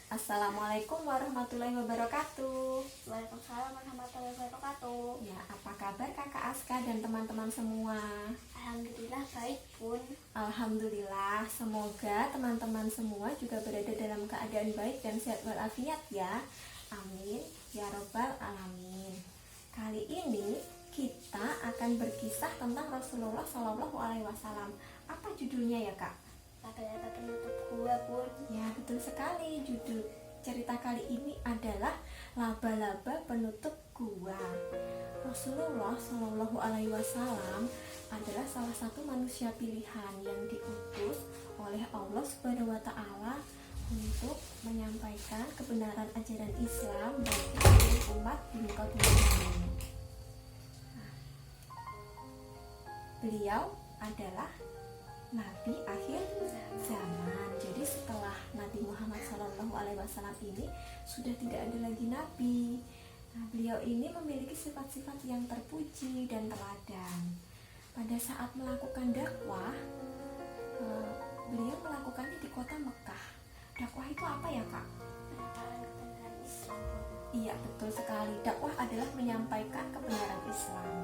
Assalamualaikum warahmatullahi wabarakatuh. Waalaikumsalam warahmatullahi wabarakatuh. Ya, apa kabar Kakak Aska dan teman-teman semua? Alhamdulillah baik Bun. Alhamdulillah, semoga teman-teman semua juga berada dalam keadaan baik dan sehat walafiat ya. Amin, ya robbal alamin. Kali ini kita akan berkisah tentang Rasulullah Shallallahu Alaihi Wasallam. Apa judulnya ya Kak? Laba-laba penutup gua Bun. Ya, betul sekali. Judul cerita kali ini adalah Laba-laba Penutup Gua. Rasulullah Shallallahu Alaihi Wasallam adalah salah satu manusia pilihan yang diutus oleh Allah Subhanahu Wa Taala untuk menyampaikan kebenaran ajaran Islam bagi seluruh umat di muka bumi ini. Beliau adalah Nabi akhir zaman. Jadi setelah Nabi Muhammad SAW ini sudah tidak ada lagi Nabi. Nah, beliau ini memiliki sifat-sifat yang terpuji dan teladan. Pada saat melakukan dakwah, beliau melakukannya di kota Mekah. Dakwah itu apa ya Kak? Penyebaran kebenaran Islam Bun. Iya, betul sekali. Dakwah adalah menyampaikan kebenaran Islam.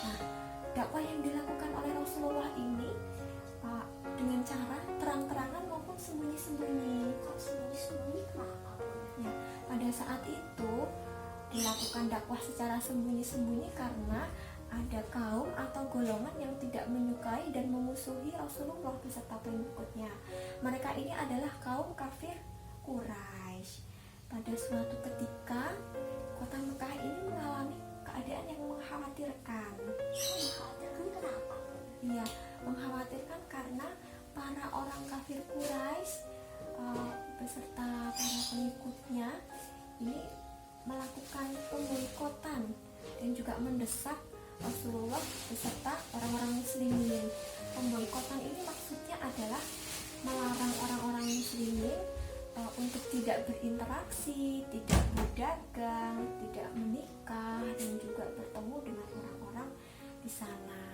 Nah, dakwah yang dilakukan oleh Rasulullah ini dengan cara terang-terangan maupun sembunyi-sembunyi. Kok sembunyi-sembunyi kenapa Bun? Ya, pada saat itu dilakukan dakwah secara sembunyi-sembunyi karena ada kaum atau golongan yang tidak menyukai dan memusuhi Rasulullah beserta pengikutnya. Mereka ini adalah kaum kafir Quraisy. Pada suatu ketika, kota Mekah ini mengalami keadaan yang mengkhawatirkan. Mengkhawatirkan kenapa Bun? Iya, mengkhawatirkan karena para orang kafir Quraisy beserta para pengikutnya ini melakukan pemboikotan dan juga mendesak Rasulullah beserta orang-orang muslimin. Pemboikotan ini maksudnya adalah melarang orang-orang muslimin untuk tidak berinteraksi, tidak berdagang, tidak menikah, dan juga bertemu dengan orang-orang di sana.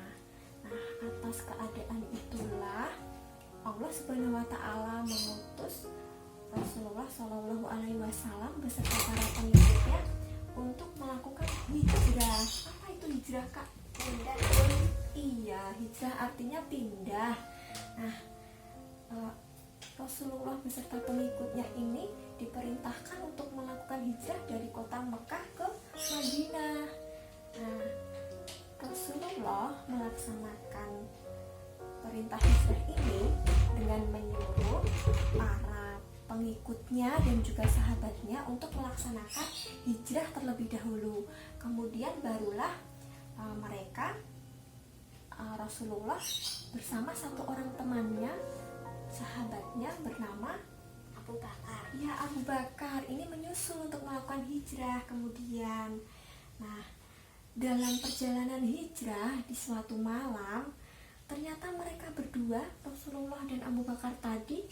Nah, atas keadaan itulah Allah Subhanahu Wa Taala mengutus Rasulullah Shallallahu Alaihi Wasallam beserta para pengikutnya untuk melakukan hijrah. Apa itu hijrah Kak? Pindah Bun. Iya, hijrah artinya pindah. Nah, Rasulullah beserta pengikutnya ini diperintahkan untuk melakukan hijrah dari kota Mekah ke Madinah. Nah, Rasulullah melaksanakan perintah hijrah ini dengan menyuruh para pengikutnya dan juga sahabatnya untuk melaksanakan hijrah terlebih dahulu. Kemudian barulah Rasulullah bersama satu orang temannya, sahabatnya bernama Abu Bakar. ya Abu Bakar ini menyusul untuk melakukan hijrah. Kemudian, nah, dalam perjalanan hijrah di suatu malam, ternyata mereka berdua, Rasulullah dan Abu Bakar tadi,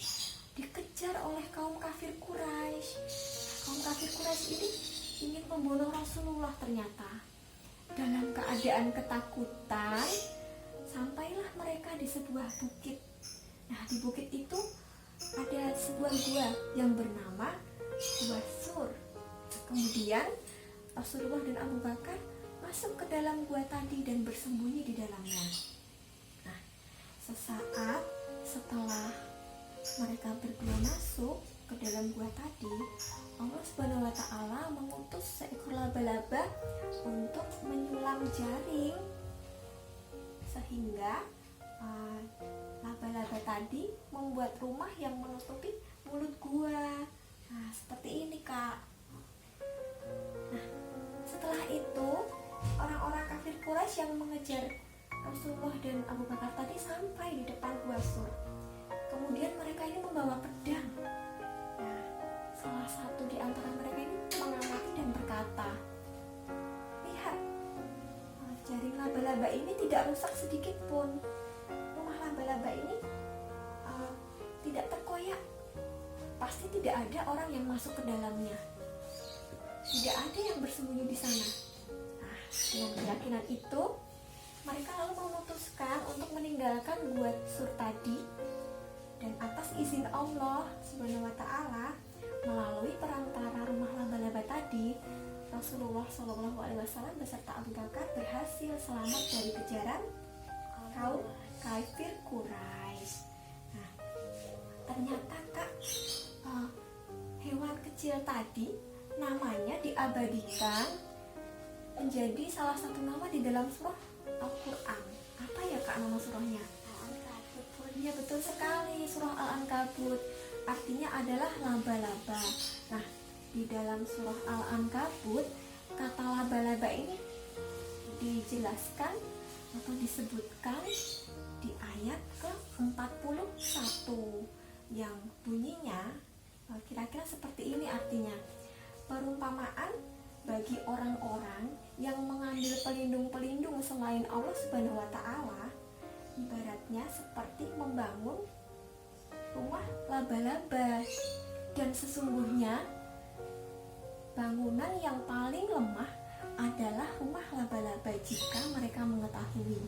dikejar oleh kaum kafir Quraisy. Kaum kafir Quraisy ini ingin membunuh Rasulullah ternyata. Dalam keadaan ketakutan, sampailah mereka di sebuah bukit. Nah, di bukit itu ada sebuah gua yang bernama Gua Sur. Kemudian Rasulullah dan Abu Bakar masuk ke dalam gua tadi dan bersembunyi di dalamnya. Nah, sesaat setelah mereka berdua masuk ke dalam gua tadi, Allah Subhanahu Wa Taala mengutus seekor laba-laba untuk menyulam jaring sehingga laba-laba tadi membuat rumah yang menutupi mulut gua. Nah, seperti ini Kak. Nah, setelah itu orang-orang kafir Quraisy yang mengejar Rasulullah dan Abu Bakar tadi sampai di depan Gua Sur. Kemudian mereka ini membawa pedang. Nah, salah satu di antara mereka ini mengamati dan berkata, "Lihat, jaring laba-laba ini tidak rusak sedikit pun. Rumah laba-laba ini tidak terkoyak. Pasti tidak ada orang yang masuk ke dalamnya. Tidak ada yang bersembunyi di sana." Nah, dengan keyakinan itu, mereka lalu memutuskan untuk meninggalkan Gua Sur tadi, dan atas izin Allah Subhanahu Wa Taala melalui Rasulullah SAW beserta Abu Bakar berhasil selamat dari kejaran kaum kafir Quraisy. Nah, ternyata Kak, hewan kecil tadi namanya diabadikan menjadi salah satu nama di dalam surah Al-Quran. Apa ya Kak nama surahnya? Al-Ankabut Bun. Ya betul sekali, surah Al-Ankabut artinya adalah laba-laba. Nah, di dalam surah Al-Ankabut kata laba-laba ini dijelaskan atau disebutkan di ayat ke-41 yang bunyinya kira-kira seperti ini artinya. Perumpamaan bagi orang-orang yang mengambil pelindung-pelindung selain Allah Subhanahu wa taala ibaratnya seperti membangun rumah laba-laba, dan sesungguhnya bangunan yang paling lemah adalah rumah laba-laba jika mereka mengetahui.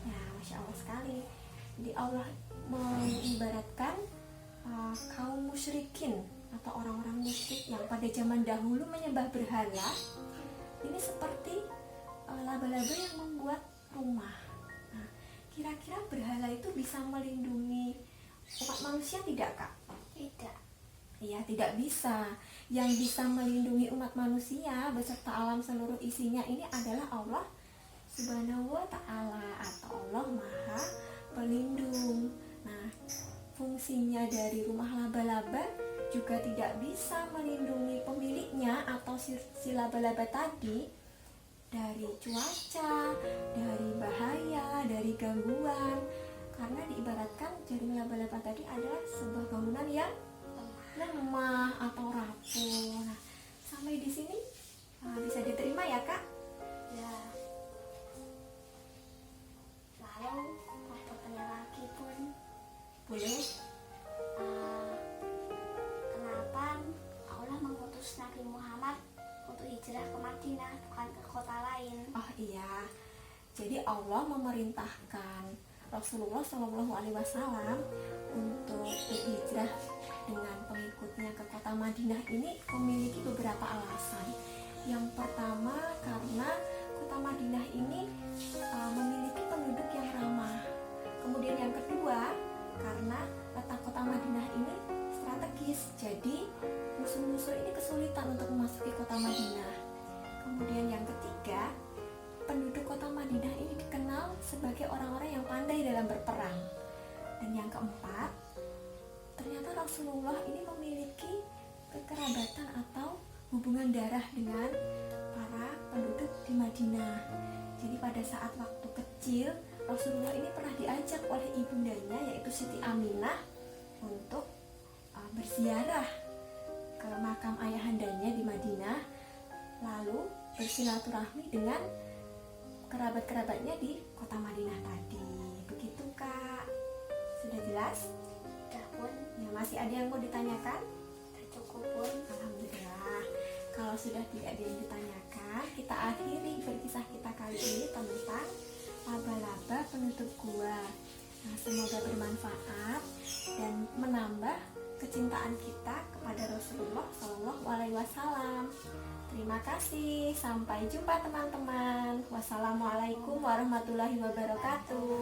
Ya, Masya Allah sekali. Jadi Allah mengibaratkan kaum musyrikin atau orang-orang musyrik yang pada zaman dahulu menyembah berhala ini seperti laba-laba yang membuat rumah. Nah, kira-kira berhala itu bisa melindungi umat manusia tidak Kak? Tidak. Iya, tidak bisa. Yang bisa melindungi umat manusia beserta alam seluruh isinya ini adalah Allah Subhanahu wa ta'ala atau Allah Maha Pelindung. Nah, fungsinya dari rumah laba-laba juga tidak bisa melindungi pemiliknya atau si laba-laba tadi dari cuaca, dari bahaya, dari gangguan. Karena diibaratkan jaring laba-laba tadi adalah sebuah bangunan yang lemah atau rapuh. Nah, sampai di sini bisa diterima ya Kak? Ya. Lalu pertanyaan lagi Bun. Boleh? Kenapa Allah mengutus Nabi Muhammad untuk hijrah ke Madinah bukan ke kota lain? Oh iya, jadi Allah memerintahkan Rasulullah SAW untuk berhijrah dengan pengikutnya ke kota Madinah ini memiliki beberapa alasan. Yang pertama karena kota Madinah ini memiliki penduduk yang ramah. Kemudian yang kedua karena letak kota Madinah ini strategis, jadi musuh-musuh ini kesulitan untuk memasuki kota Madinah. Kemudian yang ketiga, penduduk kota Madinah ini dikenal sebagai orang-orang yang pandai dalam berperang. Dan yang keempat, ternyata Rasulullah ini memiliki kekerabatan atau hubungan darah dengan para penduduk di Madinah. Jadi pada saat waktu kecil Rasulullah ini pernah diajak oleh ibundanya yaitu Siti Aminah untuk berziarah ke makam ayahandanya di Madinah, lalu bersilaturahmi dengan kerabat-kerabatnya di kota Madinah tadi. Begitu Kak, sudah jelas? Sudah Bun. Ya, masih ada yang mau ditanyakan? Sudah cukup Bun. Alhamdulillah. Kalau sudah tidak ada yang ditanyakan, kita akhiri berkisah kita kali ini tentang laba-laba penutup gua. Nah, semoga bermanfaat dan menambah kecintaan kita kepada Rasulullah SAW. Terima kasih. Sampai jumpa teman-teman. Wassalamualaikum warahmatullahi wabarakatuh.